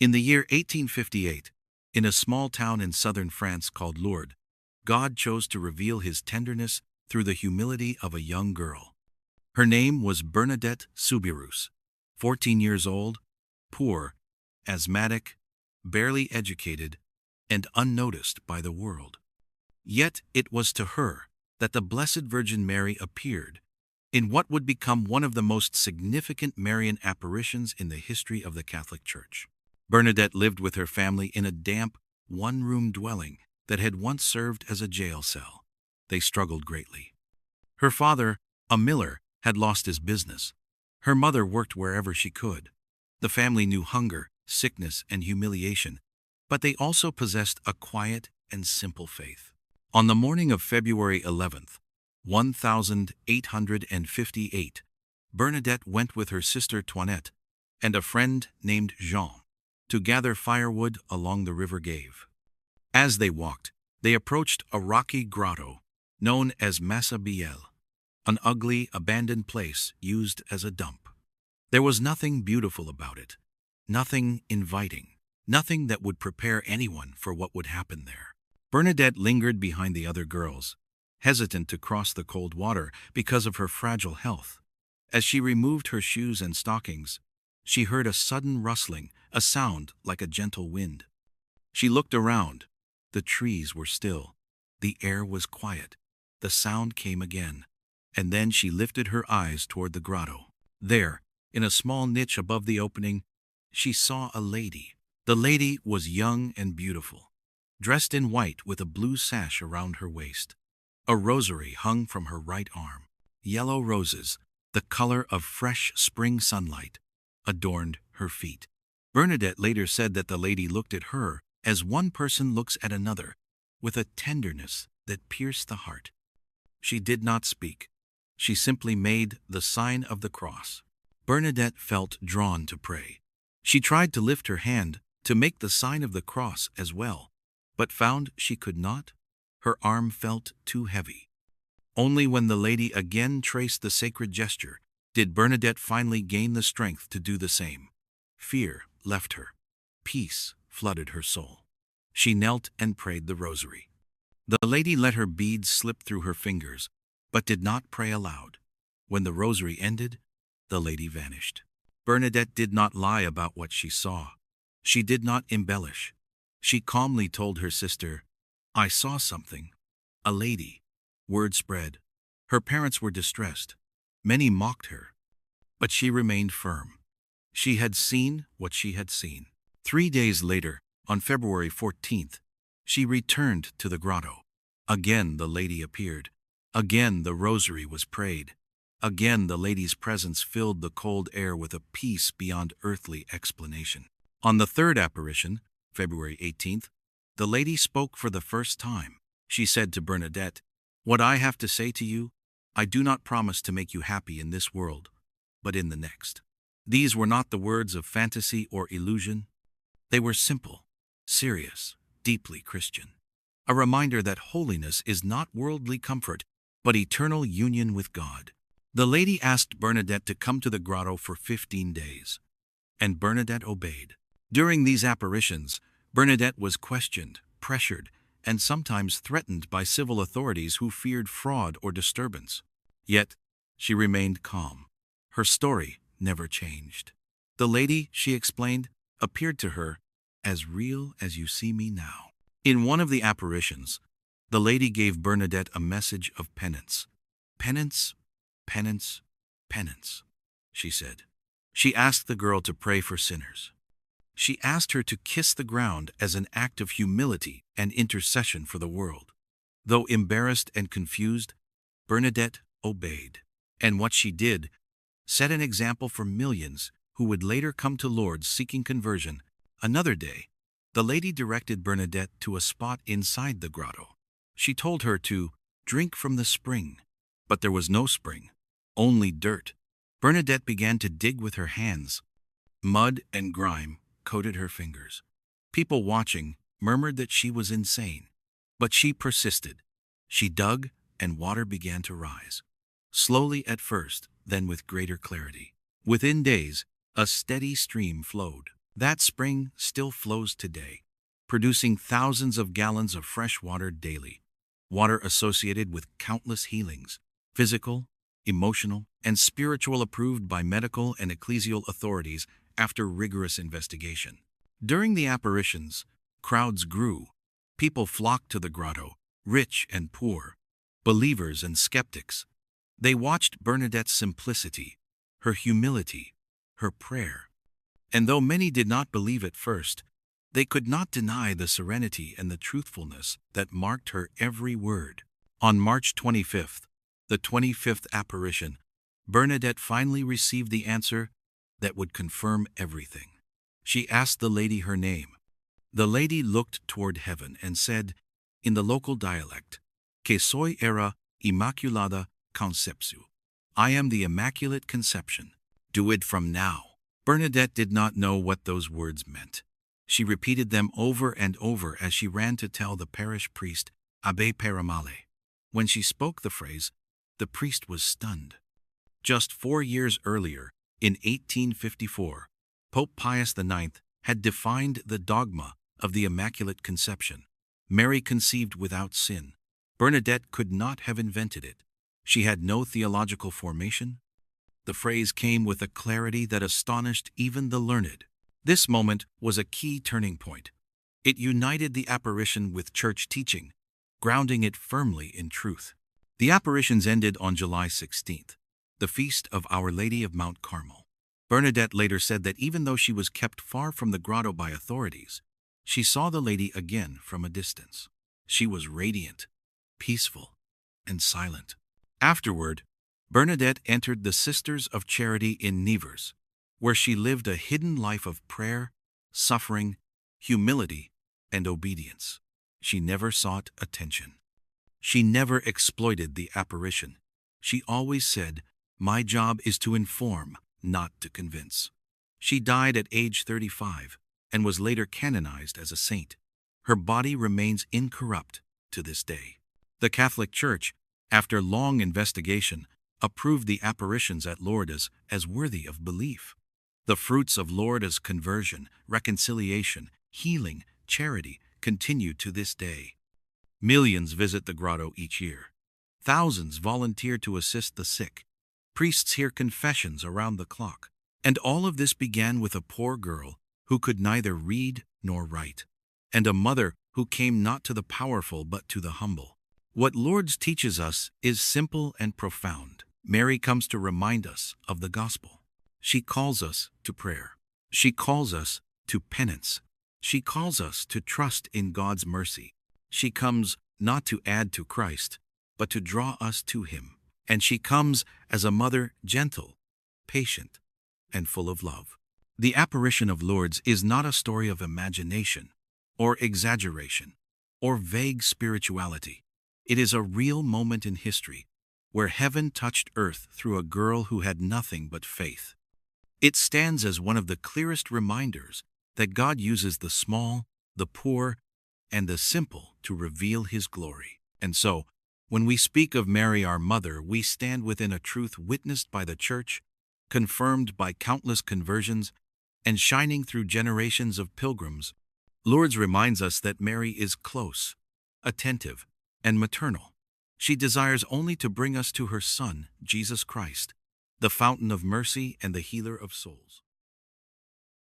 In the year 1858, in a small town in southern France called Lourdes, God chose to reveal his tenderness through the humility of a young girl. Her name was Bernadette Soubirous, 14 years old, poor, asthmatic, barely educated, and unnoticed by the world. Yet it was to her that the Blessed Virgin Mary appeared in what would become one of the most significant Marian apparitions in the history of the Catholic Church. Bernadette lived with her family in a damp, one-room dwelling that had once served as a jail cell. They struggled greatly. Her father, a miller, had lost his business. Her mother worked wherever she could. The family knew hunger, sickness, and humiliation, but they also possessed a quiet and simple faith. On the morning of February 11th, 1858, Bernadette went with her sister Toinette and a friend named Jean to gather firewood along the River Gave. As they walked, they approached a rocky grotto known as Massa Biel, an ugly, abandoned place used as a dump. There was nothing beautiful about it, nothing inviting, nothing that would prepare anyone for what would happen there. Bernadette lingered behind the other girls, hesitant to cross the cold water because of her fragile health. As she removed her shoes and stockings, she heard a sudden rustling, a sound like a gentle wind. She looked around. The trees were still. The air was quiet. The sound came again, and then she lifted her eyes toward the grotto. There, in a small niche above the opening, she saw a lady. The lady was young and beautiful, dressed in white with a blue sash around her waist. A rosary hung from her right arm. Yellow roses, the color of fresh spring sunlight, adorned her feet. Bernadette later said that the lady looked at her as one person looks at another, with a tenderness that pierced the heart. She did not speak. She simply made the sign of the cross. Bernadette felt drawn to pray. She tried to lift her hand to make the sign of the cross as well, but found she could not. Her arm felt too heavy. Only when the lady again traced the sacred gesture did Bernadette finally gain the strength to do the same. Fear left her. Peace flooded her soul. She knelt and prayed the rosary. The lady let her beads slip through her fingers, but did not pray aloud. When the rosary ended, the lady vanished. Bernadette did not lie about what she saw. She did not embellish. She calmly told her sister, "I saw something. A lady." Word spread. Her parents were distressed. Many mocked her. But she remained firm. She had seen what she had seen. 3 days later, on February 14th, she returned to the grotto. Again the lady appeared. Again the rosary was prayed. Again the lady's presence filled the cold air with a peace beyond earthly explanation. On the third apparition, February 18th, the lady spoke for the first time. She said to Bernadette, "What I have to say to you, I do not promise to make you happy in this world, but in the next." These were not the words of fantasy or illusion. They were simple, serious, deeply Christian. A reminder that holiness is not worldly comfort, but eternal union with God. The lady asked Bernadette to come to the grotto for 15 days, and Bernadette obeyed. During these apparitions, Bernadette was questioned, pressured, and sometimes threatened by civil authorities who feared fraud or disturbance. Yet, she remained calm. Her story never changed. The lady, she explained, appeared to her as real as you see me now. In one of the apparitions, the lady gave Bernadette a message of penance. "Penance, penance, penance," she said. She asked the girl to pray for sinners. She asked her to kiss the ground as an act of humility and intercession for the world. Though embarrassed and confused, Bernadette obeyed. And what she did set an example for millions who would later come to Lourdes seeking conversion. Another day, the lady directed Bernadette to a spot inside the grotto. She told her to drink from the spring, but there was no spring, only dirt. Bernadette began to dig with her hands. Mud and grime coated her fingers. People watching murmured that she was insane, but she persisted. She dug, and water began to rise. Slowly at first, then with greater clarity. Within days, a steady stream flowed. That spring still flows today, producing thousands of gallons of fresh water daily, water associated with countless healings, physical, emotional, and spiritual, approved by medical and ecclesial authorities after rigorous investigation. During the apparitions, crowds grew. People flocked to the grotto, rich and poor, believers and skeptics. They watched Bernadette's simplicity, her humility, her prayer. And though many did not believe at first, they could not deny the serenity and the truthfulness that marked her every word. On March 25th, the 25th apparition, Bernadette finally received the answer that would confirm everything. She asked the lady her name. The lady looked toward heaven and said, in the local dialect, "Que soy era Immaculada Conception." I am the Immaculate Conception. Do it from now. Bernadette did not know what those words meant. She repeated them over and over as she ran to tell the parish priest, Abbé Paramale. When she spoke the phrase, the priest was stunned. Just 4 years earlier, in 1854, Pope Pius IX had defined the dogma of the Immaculate Conception. Mary conceived without sin. Bernadette could not have invented it. She had no theological formation. The phrase came with a clarity that astonished even the learned. This moment was a key turning point. It united the apparition with church teaching, grounding it firmly in truth. The apparitions ended on July 16th, the feast of Our Lady of Mount Carmel. Bernadette later said that even though she was kept far from the grotto by authorities, she saw the lady again from a distance. She was radiant, peaceful, and silent. Afterward, Bernadette entered the Sisters of Charity in Nevers, where she lived a hidden life of prayer, suffering, humility, and obedience. She never sought attention. She never exploited the apparition. She always said, "My job is to inform, not to convince." She died at age 35 and was later canonized as a saint. Her body remains incorrupt to this day. The Catholic Church, after long investigation, approved the apparitions at Lourdes as worthy of belief. The fruits of Lourdes' conversion, reconciliation, healing, charity continue to this day. Millions visit the grotto each year. Thousands volunteer to assist the sick. Priests hear confessions around the clock. And all of this began with a poor girl who could neither read nor write, and a mother who came not to the powerful but to the humble. What Lourdes teaches us is simple and profound. Mary comes to remind us of the gospel. She calls us to prayer. She calls us to penance. She calls us to trust in God's mercy. She comes not to add to Christ, but to draw us to Him. And she comes as a mother, gentle, patient, and full of love. The apparition of Lourdes is not a story of imagination, or exaggeration, or vague spirituality. It is a real moment in history, where heaven touched earth through a girl who had nothing but faith. It stands as one of the clearest reminders that God uses the small, the poor, and the simple to reveal His glory. And so, when we speak of Mary our Mother, we stand within a truth witnessed by the Church, confirmed by countless conversions, and shining through generations of pilgrims. Lourdes reminds us that Mary is close, attentive, and maternal. She desires only to bring us to her Son, Jesus Christ, the fountain of mercy and the healer of souls.